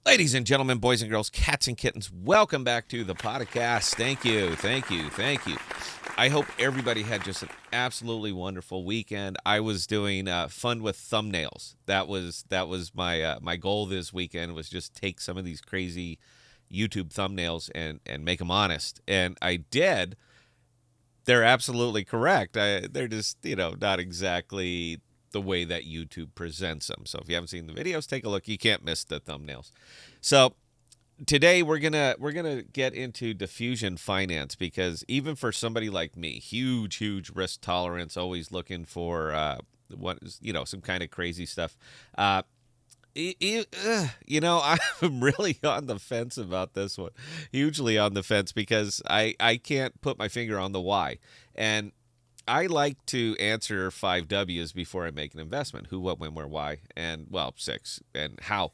Ladies and gentlemen, boys and girls, cats and kittens, welcome back to the podcast. Thank you, thank you, thank you. I hope everybody had just an absolutely wonderful weekend. I was doing fun with thumbnails. That was my goal this weekend, was just take some of these crazy YouTube thumbnails and make them honest. And I did. They're absolutely correct. They're just not exactly the way that YouTube presents them. So if you haven't seen the videos, take a look. You can't miss the thumbnails. So today we're gonna get into diffusion finance, because even for somebody like me, huge risk tolerance, always looking for what is some kind of crazy stuff. Uh, I'm really on the fence about this one, hugely on the fence, because I can't put my finger on the why. And I like to answer 5 W's before I make an investment: who, what, when, where, why, and, well, six, and how.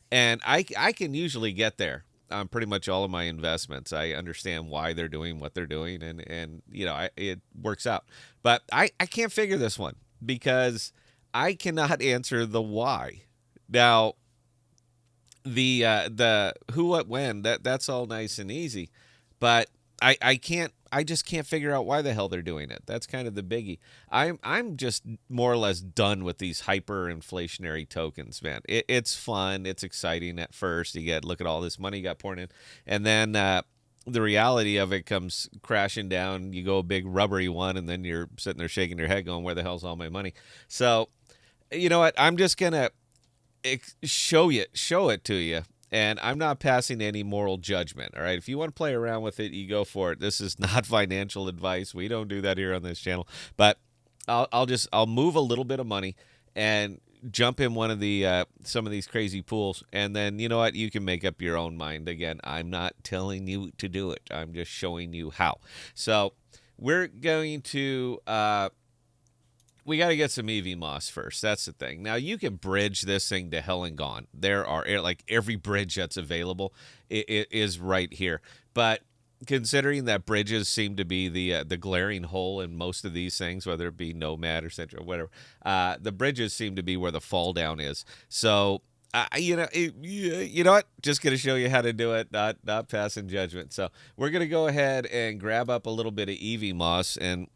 And I can usually get there on pretty much all of my investments. I understand why they're doing what they're doing, and it works out. But I can't figure this one, because I cannot answer the why. Now, the who, what, when, that's all nice and easy, but I just can't figure out why the hell they're doing it. That's kind of the biggie. I'm just more or less done with these hyperinflationary tokens, man. It's fun, it's exciting at first. You get look at all this money you got pouring in, and then the reality of it comes crashing down. You go a big rubbery one, and then you're sitting there shaking your head, going, "Where the hell's all my money?" So you know what? I'm just gonna show it to you, and I'm not passing any moral judgment. All right, if you want to play around with it, you go for it. This is not financial advice. We don't do that here on this channel. But I'll move a little bit of money and jump in one of the some of these crazy pools, and then you know what, you can make up your own mind. Again, I'm not telling you to do it, I'm just showing you how. So we're going to we got to get some EVMOS first. That's the thing. Now, you can bridge this thing to hell and gone. There are, like, every bridge that's available it is right here. But considering that bridges seem to be the glaring hole in most of these things, whether it be Nomad or Central or whatever, the bridges seem to be where the fall down is. So you know what? Just gonna show you how to do it, not passing judgment. So we're gonna go ahead and grab up a little bit of EVMOS, and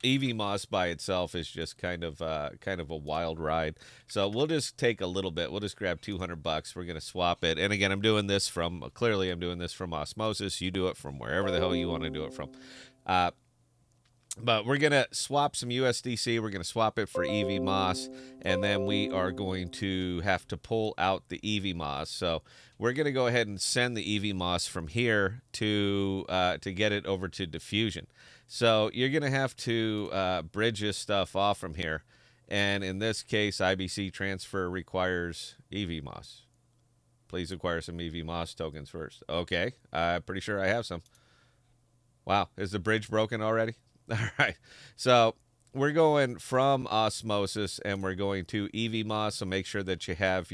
EVMOS by itself is just kind of a wild ride. So we'll just take a little bit. We'll just grab $200. We're gonna swap it. And again, I'm doing this from Osmosis. You do it from wherever the hell you want to do it from. Uh, but we're gonna swap some USDC. We're gonna swap it for EVMOS, and then we are going to have to pull out the EVMOS. So we're gonna go ahead and send the EVMOS from here to get it over to Diffusion. So you're gonna have to bridge this stuff off from here, and in this case, IBC transfer requires EVMOS. Please acquire some EVMOS tokens first. Okay, I'm pretty sure I have some. Wow, is the bridge broken already? All right. So we're going from Osmosis, and we're going to EVMOS. So make sure that you have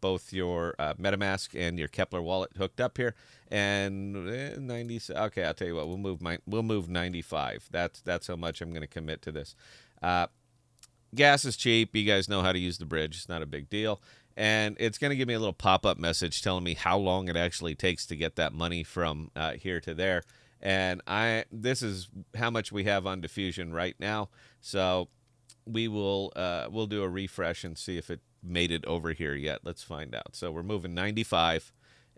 both your MetaMask and your Kepler wallet hooked up here. And 90. Okay, I'll tell you what. We'll move 95. That's how much I'm going to commit to this. Gas is cheap. You guys know how to use the bridge. It's not a big deal. And it's going to give me a little pop-up message telling me how long it actually takes to get that money from here to there. And this is how much we have on Diffusion right now. So we'll do a refresh and see if it made it over here yet. Let's find out. So we're moving 95,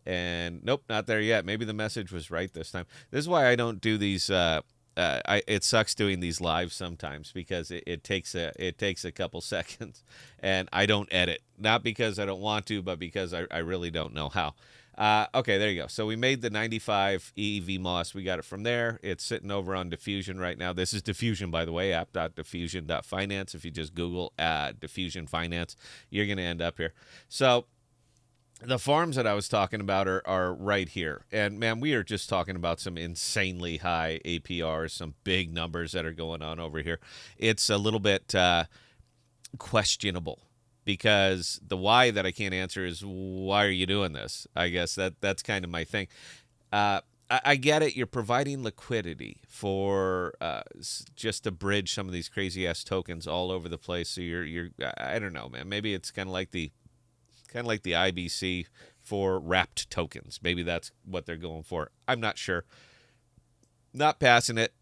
and nope, not there yet. Maybe the message was right this time. This is why I don't do these. It sucks doing these live sometimes, because it takes a couple seconds, and I don't edit. Not because I don't want to, but because I really don't know how. Okay, there you go. So we made the 95 EVMOS. We got it from there. It's sitting over on Diffusion right now. This is Diffusion, by the way, app.diffusion.finance. If you just Google Diffusion Finance, you're going to end up here. So the farms that I was talking about are right here. And, man, we are just talking about some insanely high APRs, some big numbers that are going on over here. It's a little bit questionable, because the why that I can't answer is, why are you doing this? I guess that's kind of my thing. I get it. You're providing liquidity for just to bridge some of these crazy ass tokens all over the place. So you're I don't know, man. Maybe it's kind of like the kind of like the IBC for wrapped tokens. Maybe that's what they're going for. I'm not sure. Not passing it.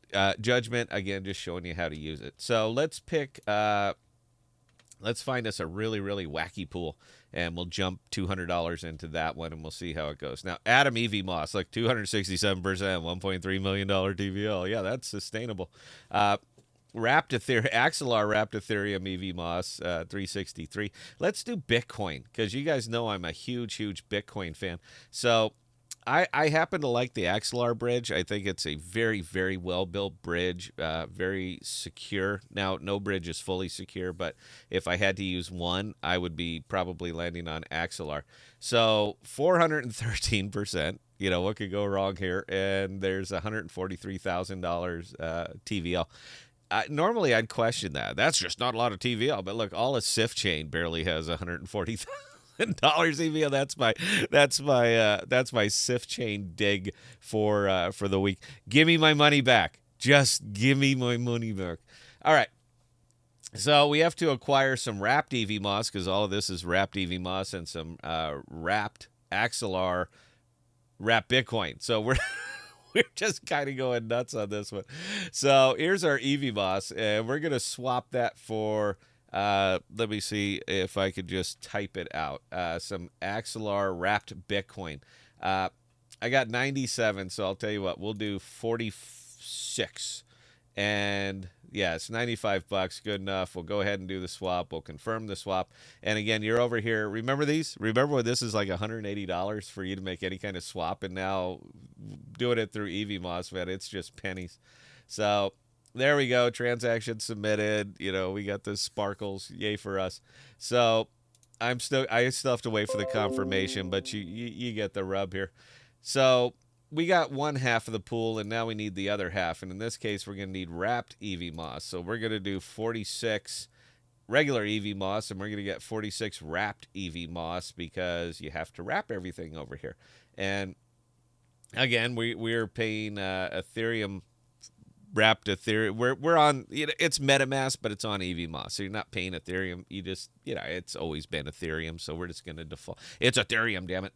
Judgment, again, just showing you how to use it. So let's pick, let's find us a really, really wacky pool, and we'll jump $200 into that one, and we'll see how it goes. Now, Atom EVMOS, like 267%, $1.3 million TVL. Yeah, that's sustainable. Wrapped Ethereum, Axelar wrapped Ethereum EVMOS, 363. Let's do Bitcoin, because you guys know I'm a huge, huge Bitcoin fan. So I happen to like the Axelar bridge. I think it's a very, very well-built bridge, very secure. Now, no bridge is fully secure, but if I had to use one, I would be probably landing on Axelar. So 413%. You know, what could go wrong here? And there's $143,000 TVL. Normally, I'd question that. That's just not a lot of TVL. But look, all a SIF chain barely has $140,000 EVO. That's my SIF chain dig for the week. Give me my money back. Just give me my money back. All right. So we have to acquire some wrapped EVMOS, because all of this is wrapped EVMOS, and some wrapped Axelar wrapped Bitcoin. So we're just kind of going nuts on this one. So here's our EVMOS, and we're going to swap that for, let me see if I could just type it out, some Axelar wrapped Bitcoin. I got 97, so I'll tell you what, we'll do 46. And yeah, it's $95, good enough. We'll go ahead and do the swap. We'll confirm the swap. And again, you're over here. Remember these? Remember when this is like $180 for you to make any kind of swap, and now doing it through EVMOS, man, it's just pennies. So there we go. Transaction submitted. You know, we got the sparkles. Yay for us. So I still have to wait for the confirmation, but you get the rub here. So we got one half of the pool, and now we need the other half. And in this case, we're going to need wrapped EVMOS. So we're going to do 46 regular EVMOS, and we're going to get 46 wrapped EVMOS, because you have to wrap everything over here. And again, we're paying Ethereum wrapped Ethereum. We're on, you know, it's MetaMask, but it's on EVMOS. So you're not paying Ethereum. You just, you know, it's always been Ethereum. So we're just going to default. It's Ethereum, damn it.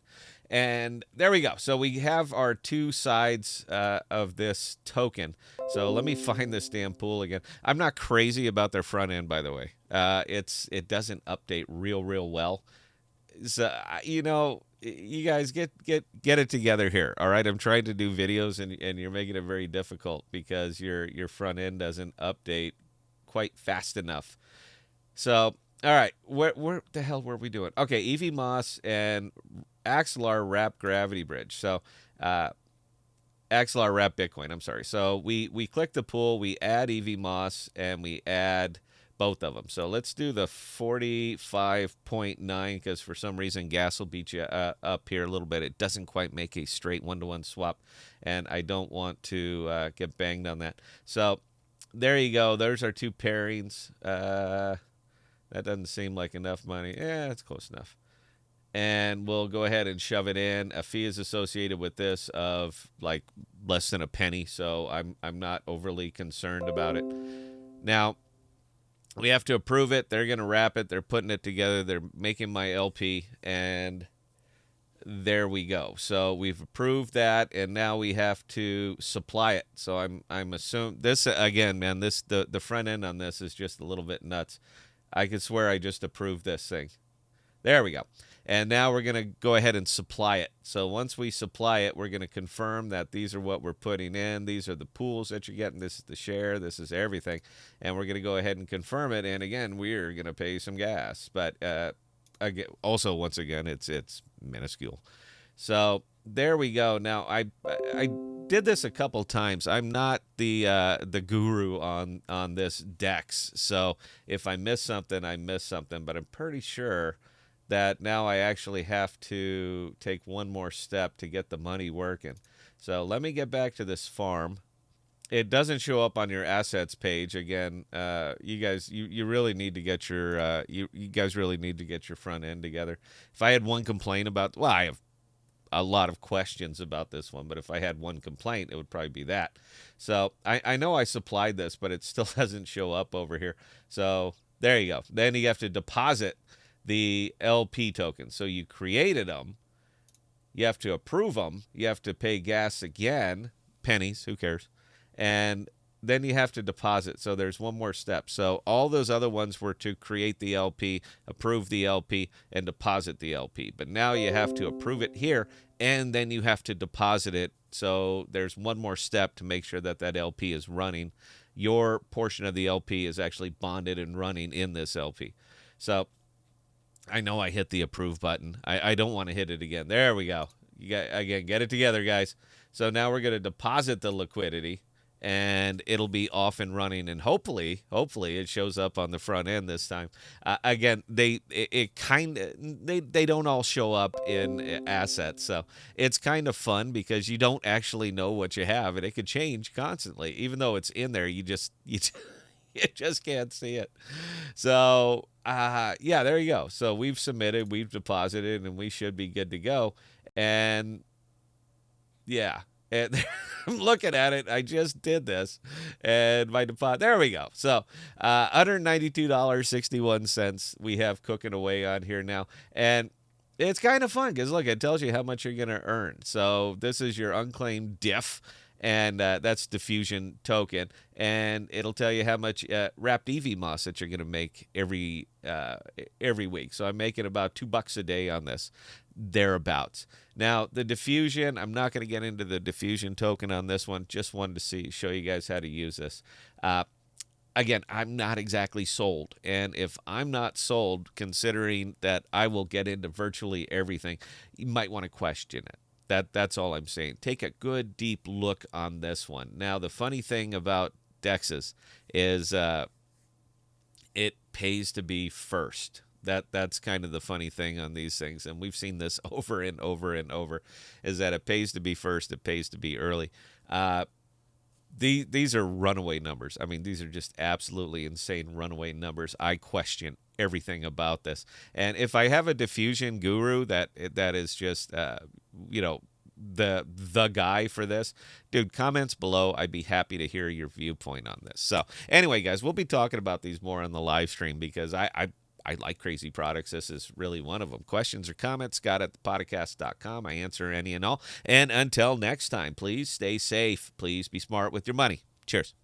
And there we go. So we have our two sides of this token. So let me find this damn pool again. I'm not crazy about their front end, by the way. It doesn't update real well. So, you know, you guys get it together here. All right. I'm trying to do videos, and you're making it very difficult because your front end doesn't update quite fast enough. So, all right, where the hell were we doing? Okay, EVMOS and Axelar wrap gravity bridge. So, Axelar wrap Bitcoin. I'm sorry. So we click the pool, we add EVMOS, and we add both of them. So let's do the 45.9, because for some reason gas will beat you up here a little bit. It doesn't quite make a straight one-to-one swap, and I don't want to get banged on that. So there you go. There's our two pairings. That doesn't seem like enough money. Yeah, it's close enough. And we'll go ahead and shove it in. A fee is associated with this of like less than a penny, so I'm not overly concerned about it. Now, we have to approve it. They're going to wrap it. They're putting it together. They're making my LP, and there we go. So we've approved that, and now we have to supply it. So I'm assuming this again, man. The front end on this is just a little bit nuts. I could swear I just approved this thing. There we go. And now we're going to go ahead and supply it. So once we supply it, we're going to confirm that these are what we're putting in. These are the pools that you're getting. This is the share. This is everything. And we're going to go ahead and confirm it. And again, we're going to pay some gas. But again, also, once again, it's minuscule. So there we go. Now, I did this a couple times. I'm not the guru on this DEX. So if I miss something, I miss something. But I'm pretty sure that now I actually have to take one more step to get the money working. So let me get back to this farm. It doesn't show up on your assets page. Again, you guys, you really need to get your you guys really need to get your front end together. If I had one complaint about, well, I have a lot of questions about this one, but if I had one complaint, it would probably be that. So I know I supplied this, but it still doesn't show up over here. So there you go. Then you have to deposit the LP tokens. So you created them, you have to approve them, you have to pay gas again, pennies, who cares? And then you have to deposit. So there's one more step. So all those other ones were to create the LP, approve the LP, and deposit the LP. But now you have to approve it here, and then you have to deposit it. So there's one more step to make sure that that LP is running. Your portion of the LP is actually bonded and running in this LP. So I know I hit the approve button. I don't want to hit it again. There we go. You got, again, get it together, guys. So now we're going to deposit the liquidity, and it'll be off and running, and hopefully it shows up on the front end this time. Again, they don't all show up in assets, so it's kind of fun because you don't actually know what you have, and it could change constantly. Even though it's in there, you just you just can't see it. So yeah, there you go. So we've submitted, we've deposited, and we should be good to go. And yeah, and I'm looking at it. I just did this, and my deposit. There we go. So $192.61 we have cooking away on here now, and it's kind of fun because look, it tells you how much you're going to earn. So this is your unclaimed diff, and that's diffusion token, and it'll tell you how much wrapped EVMOS that you're going to make every week. So I'm making about $2 a day on this, thereabouts. Now the diffusion, I'm not going to get into the diffusion token on this one. Just wanted to show you guys how to use this. Again, I'm not exactly sold. And if I'm not sold, considering that I will get into virtually everything, you might want to question it. That's all I'm saying. Take a good, deep look on this one. Now, the funny thing about DEXs is it pays to be first. That's kind of the funny thing on these things. And we've seen this over and over and over, is that it pays to be first, it pays to be early. These are runaway numbers. I mean, these are just absolutely insane runaway numbers. I question everything about this. And if I have a diffusion guru that is just the guy for this, dude, comments below. I'd be happy to hear your viewpoint on this. So anyway, guys, we'll be talking about these more on the live stream because I like crazy products. This is really one of them. Questions or comments, Scott at ThePodocasts.com. I answer any and all. And until next time, please stay safe. Please be smart with your money. Cheers.